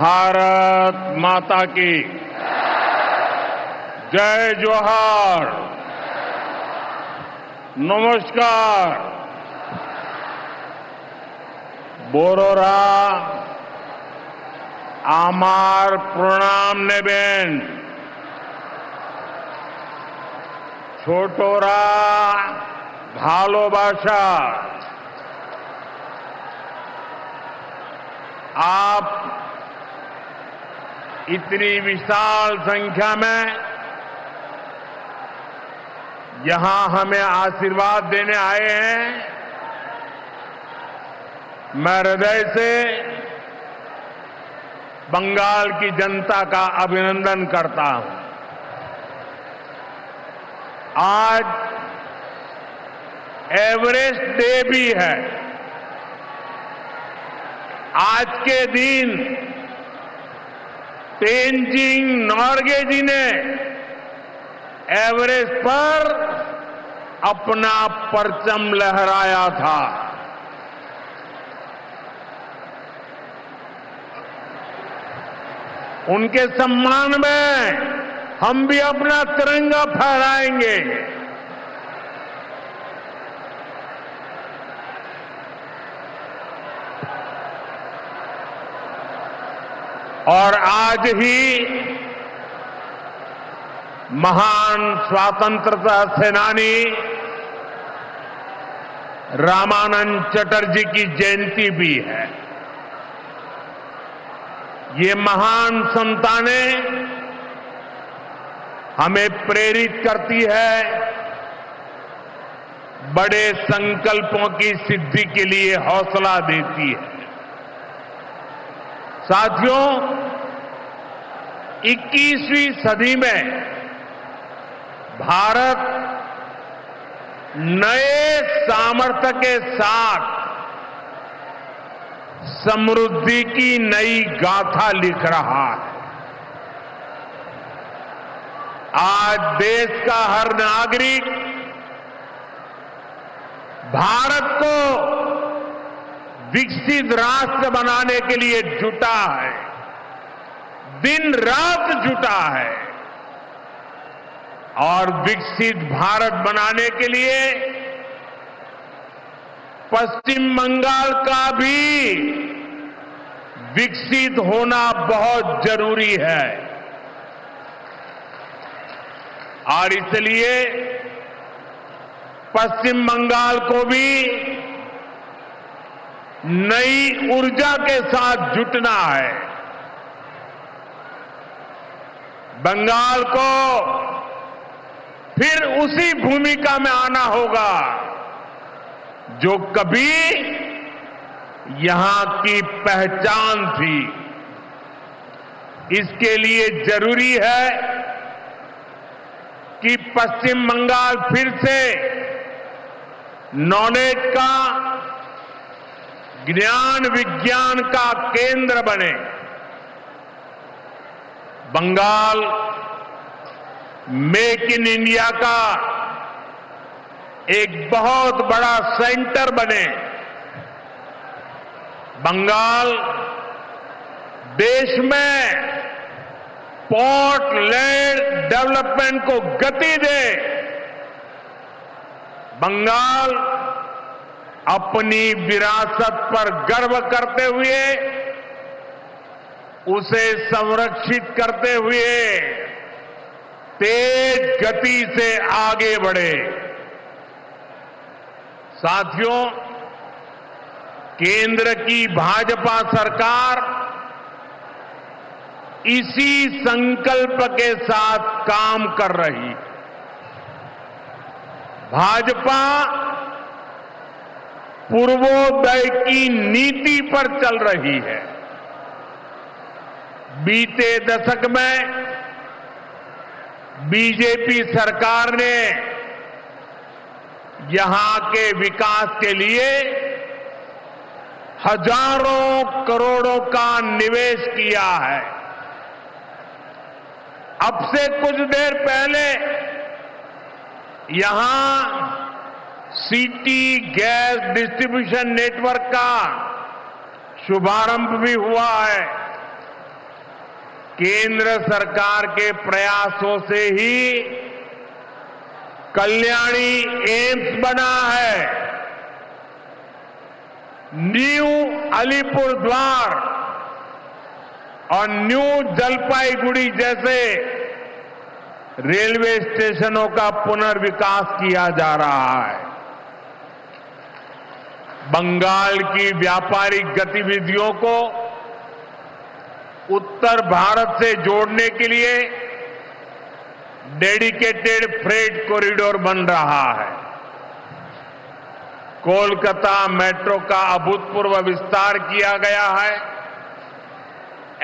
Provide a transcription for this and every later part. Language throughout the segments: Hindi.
भारत माता की जय जोहार। नमस्कार। बोरोरा आमार प्रणाम नेबेन। छोटोरा भालोबाशा। आप इतनी विशाल संख्या में यहां हमें आशीर्वाद देने आए हैं। मैं हृदय से बंगाल की जनता का अभिनंदन करता हूं। आज एवरेस्ट डे भी है। आज के दिन तेनजिंग नोर्गे जी ने एवरेस्ट पर अपना परचम लहराया था। उनके सम्मान में हम भी अपना तिरंगा फहराएंगे। और आज ही महान स्वतंत्रता सेनानी रामानंद चटर्जी की जयंती भी है। ये महान संतानें हमें प्रेरित करती है, बड़े संकल्पों की सिद्धि के लिए हौसला देती है। साथियों, 21वीं सदी में भारत नए सामर्थ्य के साथ समृद्धि की नई गाथा लिख रहा है। आज देश का हर नागरिक भारत को विकसित राष्ट्र बनाने के लिए जुटा है, दिन रात जुटा है। और विकसित भारत बनाने के लिए पश्चिम बंगाल का भी विकसित होना बहुत जरूरी है। और इसलिए पश्चिम बंगाल को भी नई ऊर्जा के साथ जुटना है। बंगाल को फिर उसी भूमिका में आना होगा जो कभी यहां की पहचान थी। इसके लिए जरूरी है कि पश्चिम बंगाल फिर से नॉलेज का, ज्ञान विज्ञान का केंद्र बने। बंगाल मेक इन इंडिया का एक बहुत बड़ा सेंटर बने। बंगाल देश में पोर्ट लैंड डेवलपमेंट को गति दे। बंगाल अपनी विरासत पर गर्व करते हुए, उसे संरक्षित करते हुए तेज गति से आगे बढ़े। साथियों, केंद्र की भाजपा सरकार इसी संकल्प के साथ काम कर रही। भाजपा पूर्वोदय की नीति पर चल रही है। बीते दशक में बीजेपी सरकार ने यहां के विकास के लिए हजारों करोड़ों का निवेश किया है। अब से कुछ देर पहले यहां सिटी गैस डिस्ट्रीब्यूशन नेटवर्क का शुभारंभ भी हुआ है। केंद्र सरकार के प्रयासों से ही कल्याणी एम्स बना है। न्यू अलीपुरद्वार और न्यू जलपाईगुड़ी जैसे रेलवे स्टेशनों का पुनर्विकास किया जा रहा है। बंगाल की व्यापारिक गतिविधियों को उत्तर भारत से जोड़ने के लिए डेडिकेटेड फ्रेट कॉरिडोर बन रहा है। कोलकाता मेट्रो का अभूतपूर्व विस्तार किया गया है।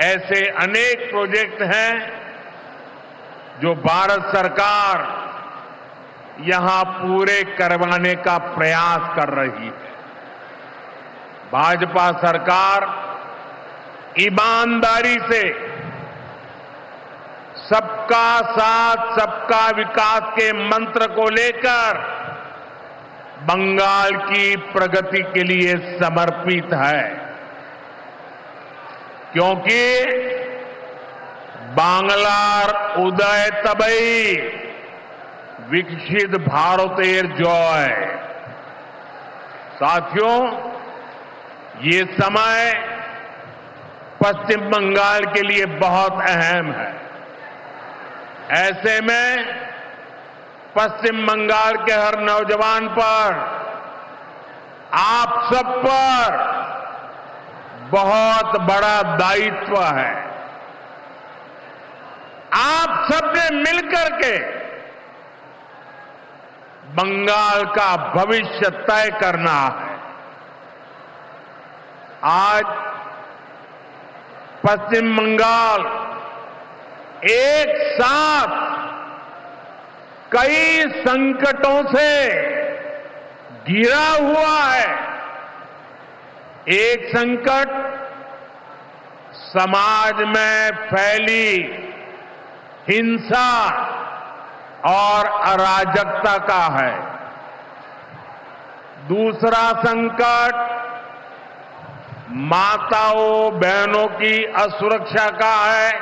ऐसे अनेक प्रोजेक्ट हैं जो भारत सरकार यहां पूरे करवाने का प्रयास कर रही है। भाजपा सरकार ईमानदारी से सबका साथ सबका विकास के मंत्र को लेकर बंगाल की प्रगति के लिए समर्पित है, क्योंकि बांग्लार उदय तबई विकसित भारतेर जय। साथियों, ये समय पश्चिम बंगाल के लिए बहुत अहम है। ऐसे में पश्चिम बंगाल के हर नौजवान पर, आप सब पर बहुत बड़ा दायित्व है। आप सबने मिलकर के बंगाल का भविष्य तय करना है। आज पश्चिम बंगाल एक साथ कई संकटों से घिरा हुआ है। एक संकट समाज में फैली हिंसा और अराजकता का है। दूसरा संकट माताओं बहनों की असुरक्षा का है,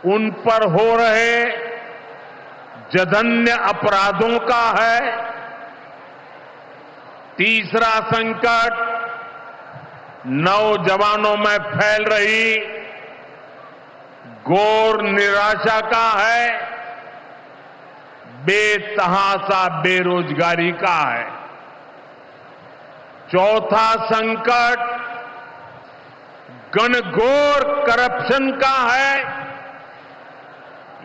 उन पर हो रहे जघन्य अपराधों का है। तीसरा संकट नौजवानों में फैल रही घोर निराशा का है, बेतहाशा बेरोजगारी का है। चौथा संकट घनघोर करप्शन का है।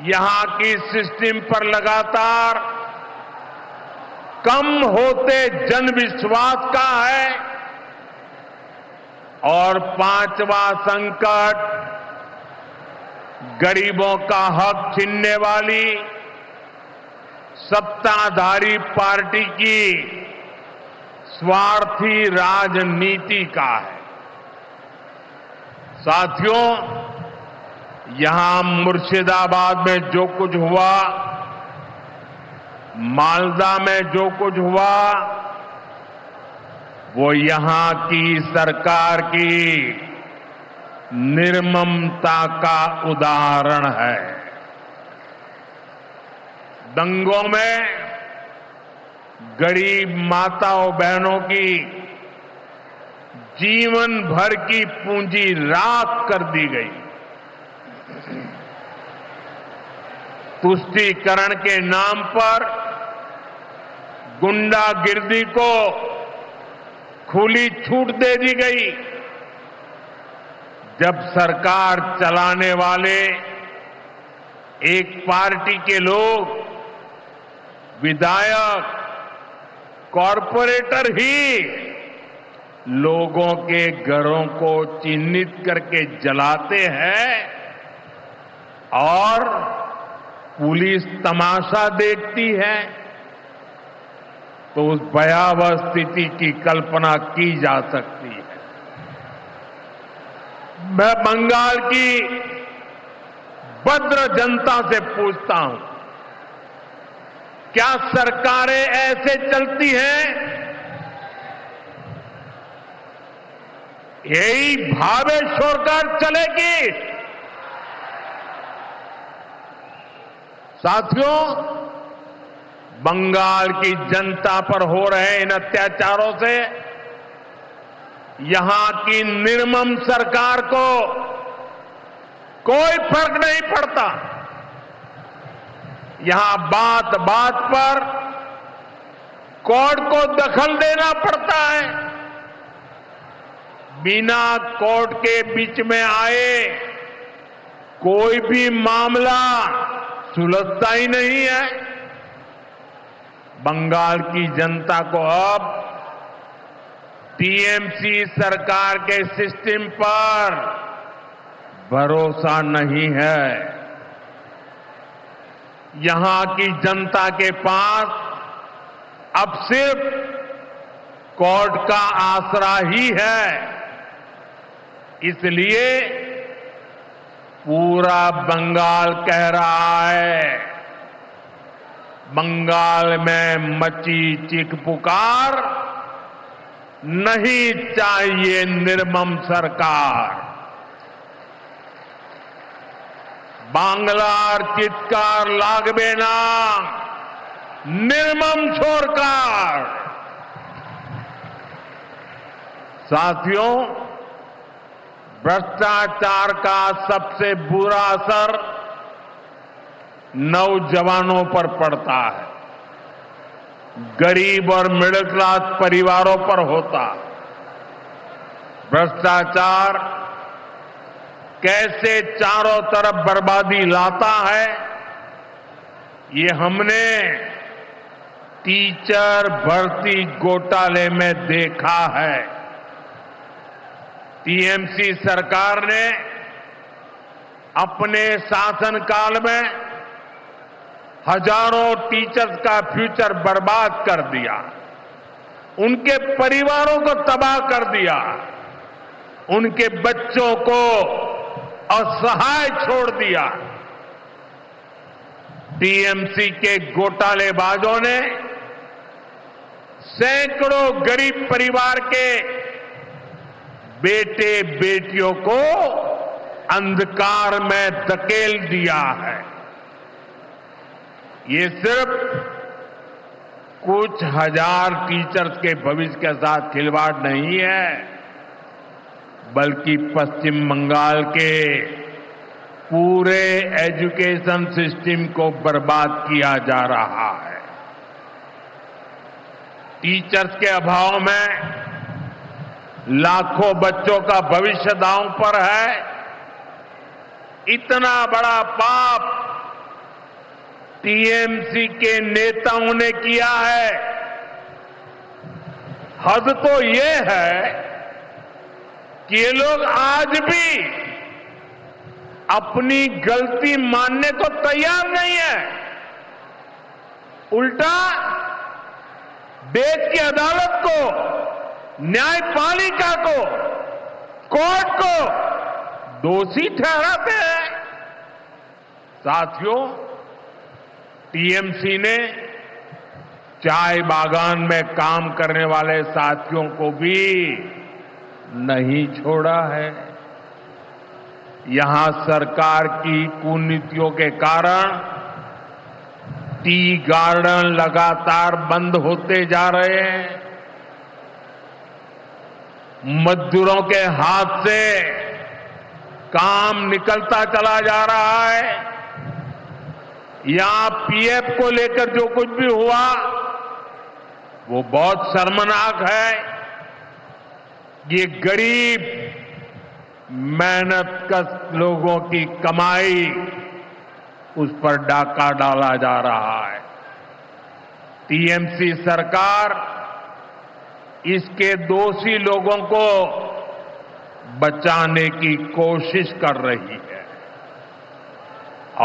यहां की सिस्टम पर लगातार कम होते जनविश्वास का है। और पांचवा संकट गरीबों का हक छीनने वाली सत्ताधारी पार्टी की स्वार्थी राजनीति का है। साथियों, यहां मुर्शिदाबाद में जो कुछ हुआ, मालदा में जो कुछ हुआ, वो यहां की सरकार की निर्ममता का उदाहरण है। दंगों में गरीब माताओं बहनों की जीवन भर की पूंजी राख कर दी गई। तुष्टीकरण के नाम पर गुंडागिर्दी को खुली छूट दे दी गई। जब सरकार चलाने वाले एक पार्टी के लोग, विधायक, कॉरपोरेटर ही लोगों के घरों को चिन्हित करके जलाते हैं और पुलिस तमाशा देखती है, तो उस भयावह स्थिति की कल्पना की जा सकती है। मैं बंगाल की भद्र जनता से पूछता हूं, क्या सरकारें ऐसे चलती हैं? यही भावेश्वर कर चलेगी? साथियों, बंगाल की जनता पर हो रहे इन अत्याचारों से यहां की निर्मम सरकार को कोई फर्क नहीं पड़ता। यहां बात बात पर कोर्ट को दखल देना पड़ता है। बिना कोर्ट के बीच में आए कोई भी मामला सुलझता ही नहीं है। बंगाल की जनता को अब टीएमसी सरकार के सिस्टम पर भरोसा नहीं है। यहां की जनता के पास अब सिर्फ कोर्ट का आसरा ही है। इसलिए पूरा बंगाल कह रहा है, बंगाल में मची चीख पुकार, नहीं चाहिए निर्मम सरकार। बांग्लार चित्कार लागबे ना, निर्मम सरकार। साथियों, भ्रष्टाचार का सबसे बुरा असर नौजवानों पर पड़ता है, गरीब और मिडिल क्लास परिवारों पर होता। भ्रष्टाचार कैसे चारों तरफ बर्बादी लाता है, ये हमने टीचर भर्ती घोटाले में देखा है। टीएमसी सरकार ने अपने शासनकाल में हजारों टीचर्स का फ्यूचर बर्बाद कर दिया, उनके परिवारों को तबाह कर दिया, उनके बच्चों को असहाय छोड़ दिया। टीएमसी के घोटालेबाजों ने सैकड़ों गरीब परिवार के बेटे बेटियों को अंधकार में धकेल दिया है। ये सिर्फ कुछ हजार टीचर्स के भविष्य के साथ खिलवाड़ नहीं है, बल्कि पश्चिम बंगाल के पूरे एजुकेशन सिस्टम को बर्बाद किया जा रहा है। टीचर्स के अभाव में लाखों बच्चों का भविष्य दांव पर है। इतना बड़ा पाप टीएमसी के नेताओं ने किया है। हद तो ये है कि ये लोग आज भी अपनी गलती मानने को तैयार नहीं है। उल्टा देश की अदालत को, न्यायपालिका को, कोर्ट को दोषी ठहराते हैं। साथियों, टीएमसी ने चाय बागान में काम करने वाले साथियों को भी नहीं छोड़ा है। यहां सरकार की कुनीतियों के कारण टी गार्डन लगातार बंद होते जा रहे हैं। मजदूरों के हाथ से काम निकलता चला जा रहा है। यहां पीएफ को लेकर जो कुछ भी हुआ वो बहुत शर्मनाक है। ये गरीब मेहनतकश लोगों की कमाई, उस पर डाका डाला जा रहा है। टीएमसी सरकार इसके दोषी लोगों को बचाने की कोशिश कर रही है।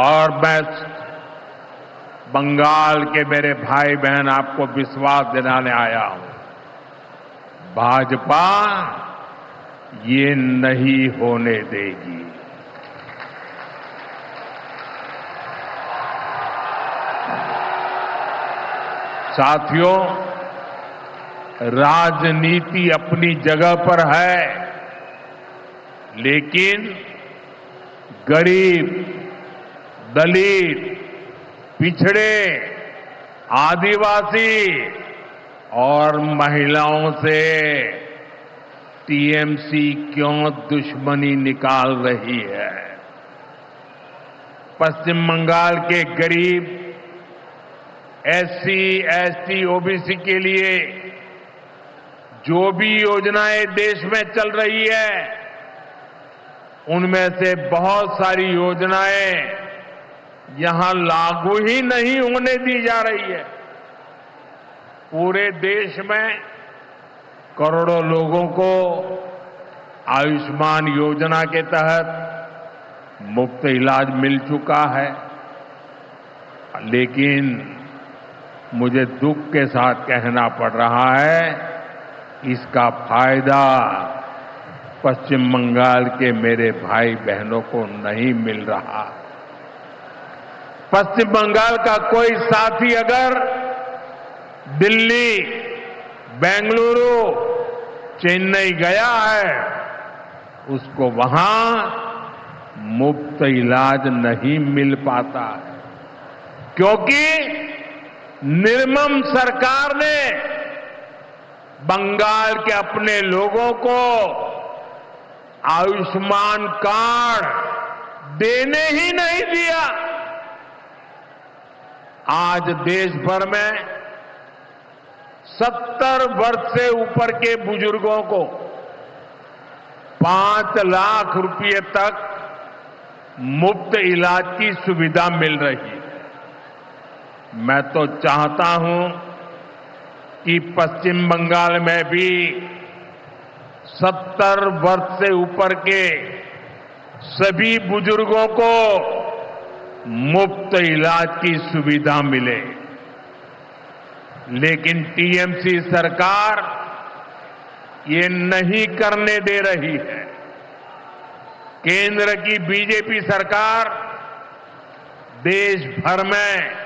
और मैं बंगाल के मेरे भाई बहन आपको विश्वास दिलाने आया हूं, भाजपा ये नहीं होने देगी। साथियों, राजनीति अपनी जगह पर है, लेकिन गरीब, दलित, पिछड़े, आदिवासी और महिलाओं से टीएमसी क्यों दुश्मनी निकाल रही है। पश्चिम बंगाल के गरीब एससी, एसटी, ओबीसी के लिए जो भी योजनाएं देश में चल रही है, उनमें से बहुत सारी योजनाएं यहां लागू ही नहीं होने दी जा रही है। पूरे देश में करोड़ों लोगों को आयुष्मान योजना के तहत मुफ्त इलाज मिल चुका है, लेकिन मुझे दुख के साथ कहना पड़ रहा है, इसका फायदा पश्चिम बंगाल के मेरे भाई बहनों को नहीं मिल रहा। पश्चिम बंगाल का कोई साथी अगर दिल्ली, बेंगलुरु, चेन्नई गया है, उसको वहां मुफ्त इलाज नहीं मिल पाता है, क्योंकि निर्मम सरकार ने बंगाल के अपने लोगों को आयुष्मान कार्ड देने ही नहीं दिया। आज देश भर में 70 वर्ष से ऊपर के बुजुर्गों को 5 लाख रुपए तक मुफ्त इलाज की सुविधा मिल रही है। मैं तो चाहता हूं कि पश्चिम बंगाल में भी 70 वर्ष से ऊपर के सभी बुजुर्गों को मुफ्त इलाज की सुविधा मिले, लेकिन टीएमसी सरकार ये नहीं करने दे रही है। केंद्र की बीजेपी सरकार देश भर में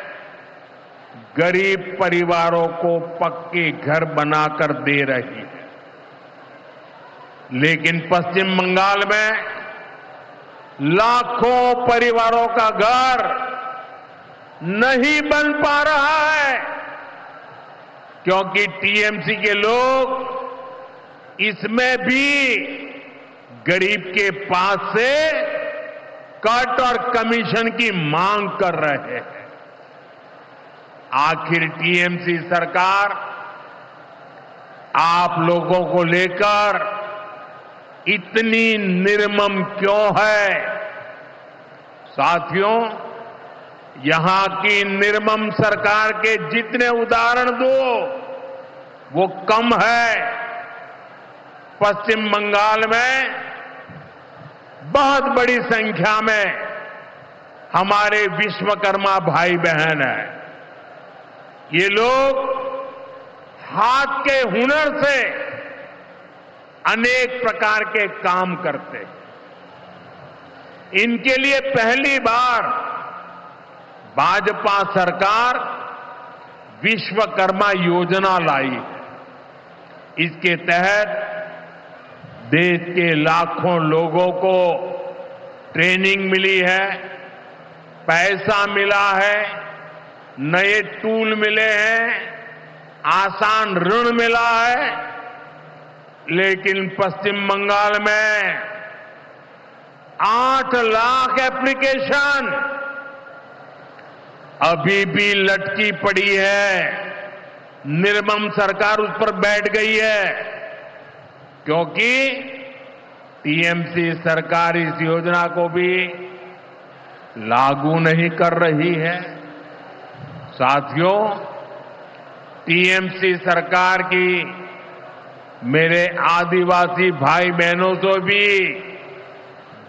गरीब परिवारों को पक्के घर बनाकर दे रही है, लेकिन पश्चिम बंगाल में लाखों परिवारों का घर नहीं बन पा रहा है, क्योंकि टीएमसी के लोग इसमें भी गरीब के पास से कट और कमीशन की मांग कर रहे हैं। आखिर टीएमसी सरकार आप लोगों को लेकर इतनी निर्मम क्यों है? साथियों, यहां की निर्मम सरकार के जितने उदाहरण दो वो कम है। पश्चिम बंगाल में बहुत बड़ी संख्या में हमारे विश्वकर्मा भाई बहन हैं। ये लोग हाथ के हुनर से अनेक प्रकार के काम करते हैं। इनके लिए पहली बार भाजपा सरकार विश्वकर्मा योजना लाई है। इसके तहत देश के लाखों लोगों को ट्रेनिंग मिली है, पैसा मिला है, नए टूल मिले हैं, आसान ऋण मिला है, लेकिन पश्चिम बंगाल में 8 लाख एप्लीकेशन अभी भी लटकी पड़ी है। निर्मम सरकार उस पर बैठ गई है, क्योंकि टीएमसी सरकार इस योजना को भी लागू नहीं कर रही है। साथियों, टीएमसी सरकार की मेरे आदिवासी भाई बहनों से भी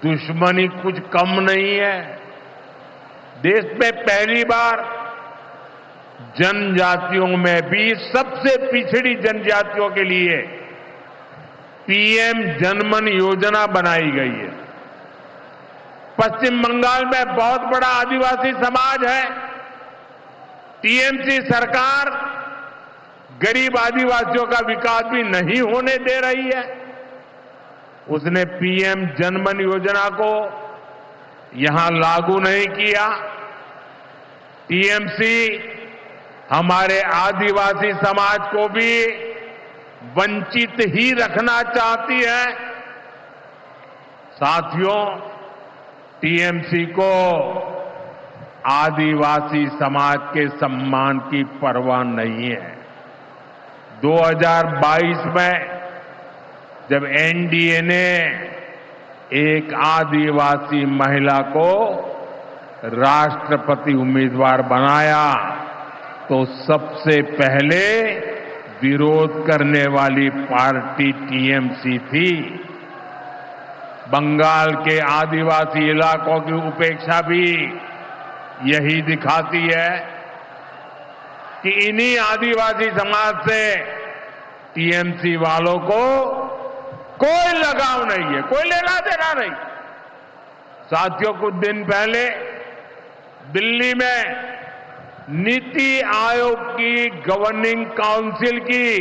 दुश्मनी कुछ कम नहीं है। देश में पहली बार जनजातियों में भी सबसे पिछड़ी जनजातियों के लिए पीएम जनमन योजना बनाई गई है। पश्चिम बंगाल में बहुत बड़ा आदिवासी समाज है। टीएमसी सरकार गरीब आदिवासियों का विकास भी नहीं होने दे रही है। उसने पीएम जनमन योजना को यहां लागू नहीं किया। टीएमसी हमारे आदिवासी समाज को भी वंचित ही रखना चाहती है। साथियों, टीएमसी को आदिवासी समाज के सम्मान की परवाह नहीं है। 2022 में जब एनडीए ने एक आदिवासी महिला को राष्ट्रपति उम्मीदवार बनाया तो सबसे पहले विरोध करने वाली पार्टी टीएमसी थी। बंगाल के आदिवासी इलाकों की उपेक्षा भी यही दिखाती है कि इन्हीं आदिवासी समाज से टीएमसी वालों को कोई लगाव नहीं है, कोई लेना देना नहीं। साथियों, कुछ दिन पहले दिल्ली में नीति आयोग की गवर्निंग काउंसिल की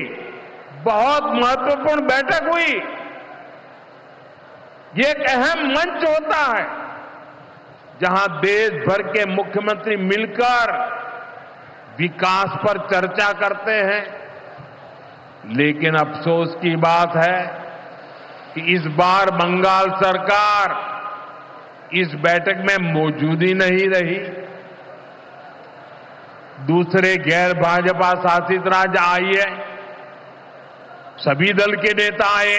बहुत महत्वपूर्ण बैठक हुई। ये एक अहम मंच होता है जहां देश भर के मुख्यमंत्री मिलकर विकास पर चर्चा करते हैं। लेकिन अफसोस की बात है कि इस बार बंगाल सरकार इस बैठक में मौजूद ही नहीं रही। दूसरे गैर भाजपा शासित राज्य आए, सभी दल के नेता आए,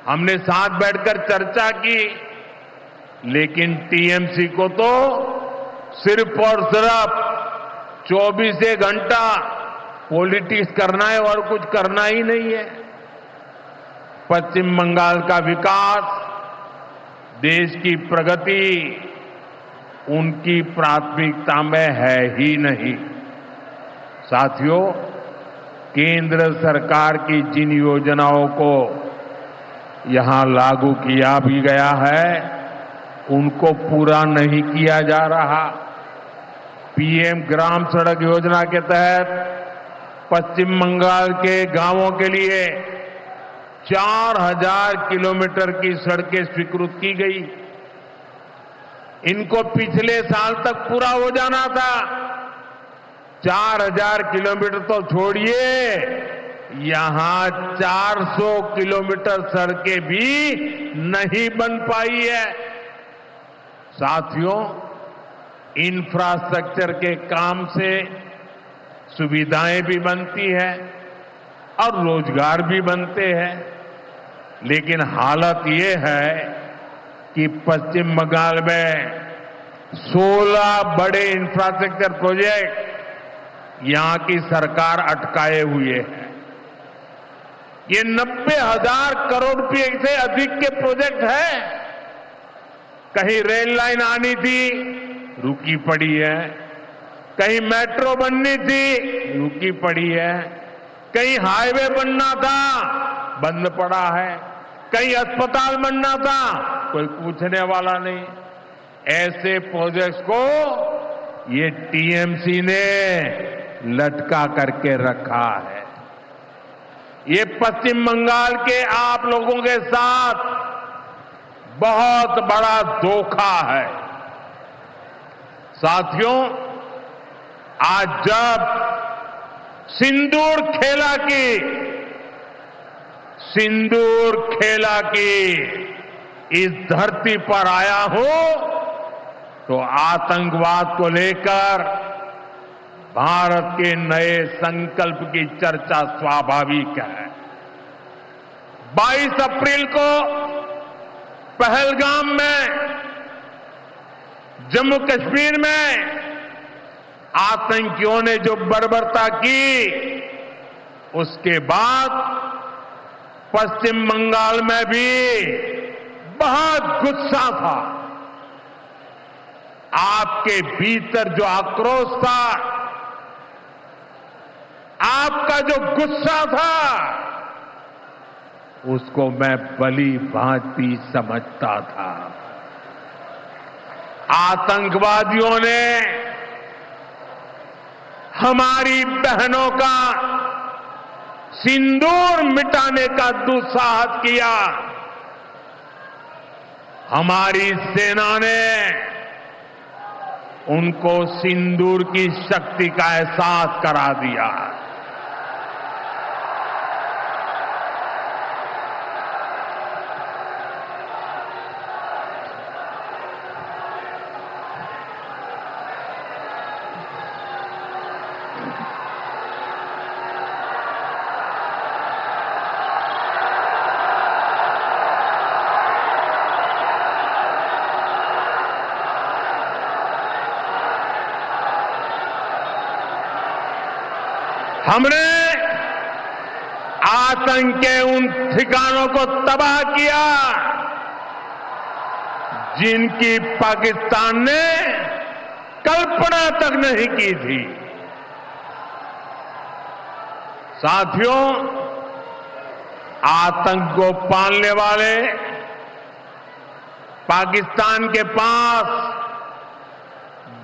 हमने साथ बैठकर चर्चा की, लेकिन टीएमसी को तो सिर्फ और सिर्फ 24 घंटा पॉलिटिक्स करना है और कुछ करना ही नहीं है। पश्चिम बंगाल का विकास, देश की प्रगति उनकी प्राथमिकता में है ही नहीं। साथियों, केंद्र सरकार की जिन योजनाओं को यहां लागू किया भी गया है उनको पूरा नहीं किया जा रहा। पीएम ग्राम सड़क योजना के तहत पश्चिम बंगाल के गांवों के लिए 4000 किलोमीटर की सड़कें स्वीकृत की गई। इनको पिछले साल तक पूरा हो जाना था। 4000 किलोमीटर तो छोड़िए, यहां 400 किलोमीटर सड़कें भी नहीं बन पाई है। साथियों, इंफ्रास्ट्रक्चर के काम से सुविधाएं भी बनती है और रोजगार भी बनते हैं, लेकिन हालत ये है कि पश्चिम बंगाल में 16 बड़े इंफ्रास्ट्रक्चर प्रोजेक्ट यहां की सरकार अटकाए हुए है। ये 90,000 करोड़ रुपए से अधिक के प्रोजेक्ट हैं। कहीं रेल लाइन आनी थी, रुकी पड़ी है। कहीं मेट्रो बननी थी, रुकी पड़ी है। कहीं हाईवे बनना था, बंद पड़ा है। कहीं अस्पताल बनना था, कोई पूछने वाला नहीं। ऐसे प्रोजेक्ट्स को ये टीएमसी ने लटका करके रखा है। ये पश्चिम बंगाल के आप लोगों के साथ बहुत बड़ा धोखा है। साथियों, आज जब सिंदूर खेला की इस धरती पर आया हूं तो आतंकवाद को लेकर भारत के नए संकल्प की चर्चा स्वाभाविक है। 22 अप्रैल को पहलगाम में, जम्मू कश्मीर में आतंकियों ने जो बर्बरता की, उसके बाद पश्चिम बंगाल में भी बहुत गुस्सा था। आपके भीतर जो आक्रोश था, आपका जो गुस्सा था, उसको मैं भली भांति समझता था। आतंकवादियों ने हमारी बहनों का सिंदूर मिटाने का दुस्साहस किया। हमारी सेना ने उनको सिंदूर की शक्ति का एहसास करा दिया। हमने आतंक के उन ठिकानों को तबाह किया जिनकी पाकिस्तान ने कल्पना तक नहीं की थी। साथियों, आतंक को पालने वाले पाकिस्तान के पास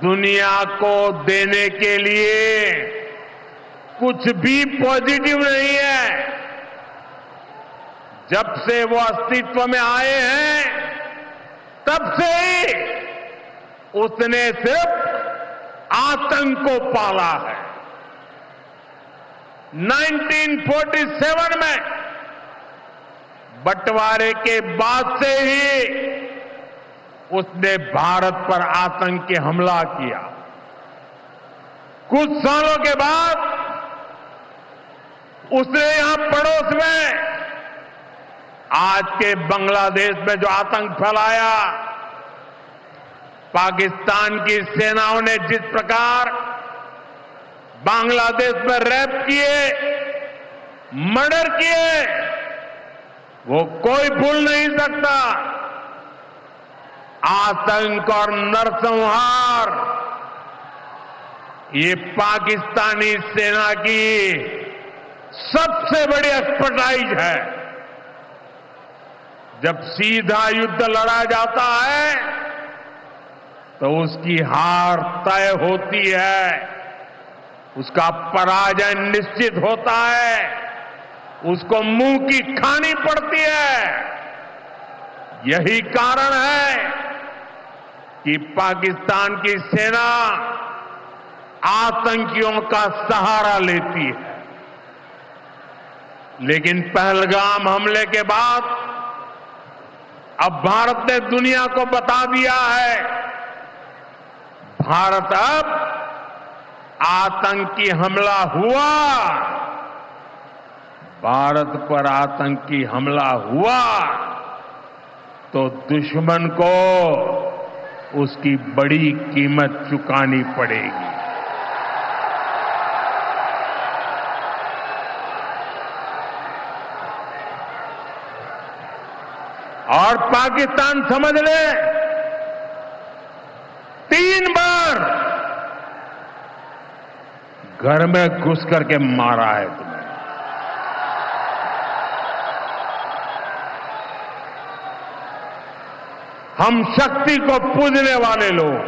दुनिया को देने के लिए कुछ भी पॉजिटिव नहीं है। जब से वो अस्तित्व में आए हैं तब से ही उसने सिर्फ आतंक को पाला है। 1947 में बंटवारे के बाद से ही उसने भारत पर आतंक के हमला किया। कुछ सालों के बाद उसने यहां पड़ोस में आज के बांग्लादेश में जो आतंक फैलाया, पाकिस्तान की सेनाओं ने जिस प्रकार बांग्लादेश में रेप किए, मर्डर किए, वो कोई भूल नहीं सकता। आतंक और नरसंहार ये पाकिस्तानी सेना की सबसे बड़ी एक्सपर्टाइज है। जब सीधा युद्ध लड़ा जाता है तो उसकी हार तय होती है, उसका पराजय निश्चित होता है, उसको मुंह की खानी पड़ती है। यही कारण है कि पाकिस्तान की सेना आतंकियों का सहारा लेती है। लेकिन पहलगाम हमले के बाद अब भारत ने दुनिया को बता दिया है, भारत अब आतंकी हमला हुआ, भारत पर आतंकी हमला हुआ तो दुश्मन को उसकी बड़ी कीमत चुकानी पड़ेगी। और पाकिस्तान समझ ले, 3 बार घर में घुस करके मारा है तुम्हें। हम शक्ति को पूजने वाले लोग,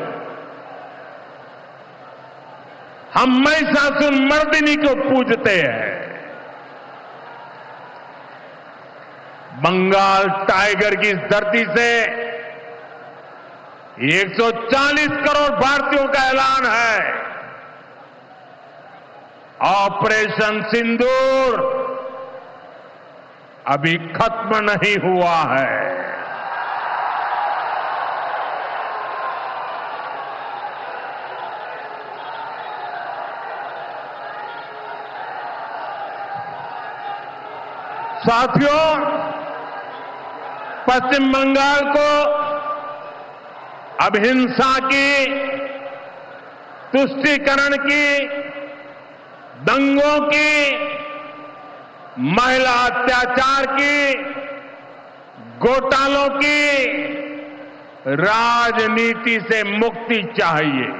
हम महिषासुर मर्दिनी को पूजते हैं। बंगाल टाइगर की इस धरती से 140 करोड़ भारतीयों का ऐलान है। ऑपरेशन सिंदूर अभी खत्म नहीं हुआ है। साथियों, पश्चिम बंगाल को अब हिंसा की, तुष्टीकरण की, दंगों की, महिला अत्याचार की, घोटालों की राजनीति से मुक्ति चाहिए।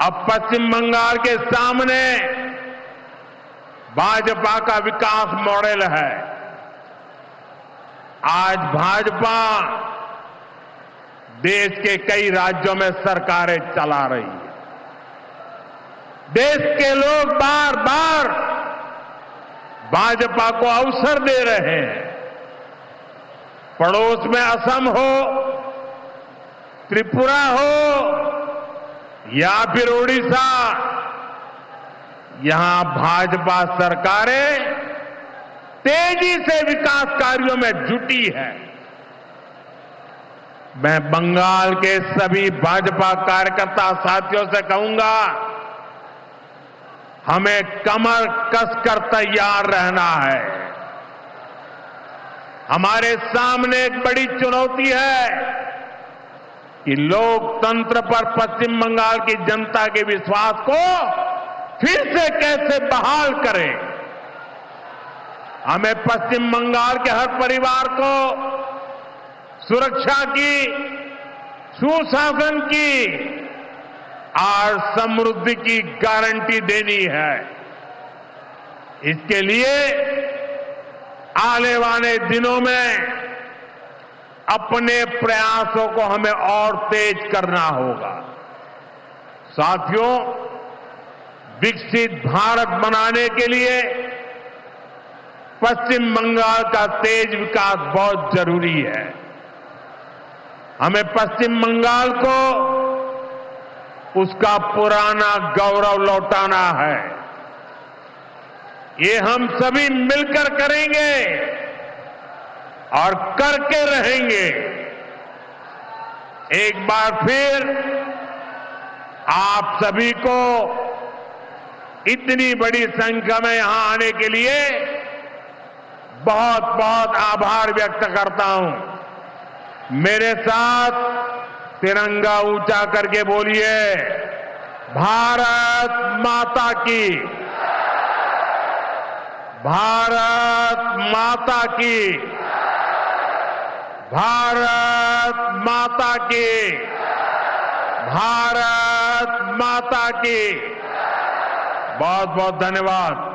अब पश्चिम बंगाल के सामने भाजपा का विकास मॉडल है। आज भाजपा देश के कई राज्यों में सरकारें चला रही है। देश के लोग बार बार भाजपा को अवसर दे रहे हैं। पड़ोस में असम हो, त्रिपुरा हो या फिर उड़ीसा, यहां भाजपा सरकारें तेजी से विकास कार्यों में जुटी है। मैं बंगाल के सभी भाजपा कार्यकर्ता साथियों से कहूंगा, हमें कमर कसकर तैयार रहना है। हमारे सामने एक बड़ी चुनौती है कि लोकतंत्र पर पश्चिम बंगाल की जनता के विश्वास को फिर से कैसे बहाल करें। हमें पश्चिम बंगाल के हर परिवार को सुरक्षा की, सुशासन की और समृद्धि की गारंटी देनी है। इसके लिए आने वाले दिनों में अपने प्रयासों को हमें और तेज करना होगा। साथियों, विकसित भारत बनाने के लिए पश्चिम बंगाल का तेज विकास बहुत जरूरी है। हमें पश्चिम बंगाल को उसका पुराना गौरव लौटाना है। ये हम सभी मिलकर करेंगे और करके रहेंगे। एक बार फिर आप सभी को इतनी बड़ी संख्या में यहां आने के लिए बहुत बहुत आभार व्यक्त करता हूं। मेरे साथ तिरंगा ऊंचा करके बोलिए, भारत माता की, भारत माता की, भारत माता की, भारत माता की। बहुत बहुत धन्यवाद।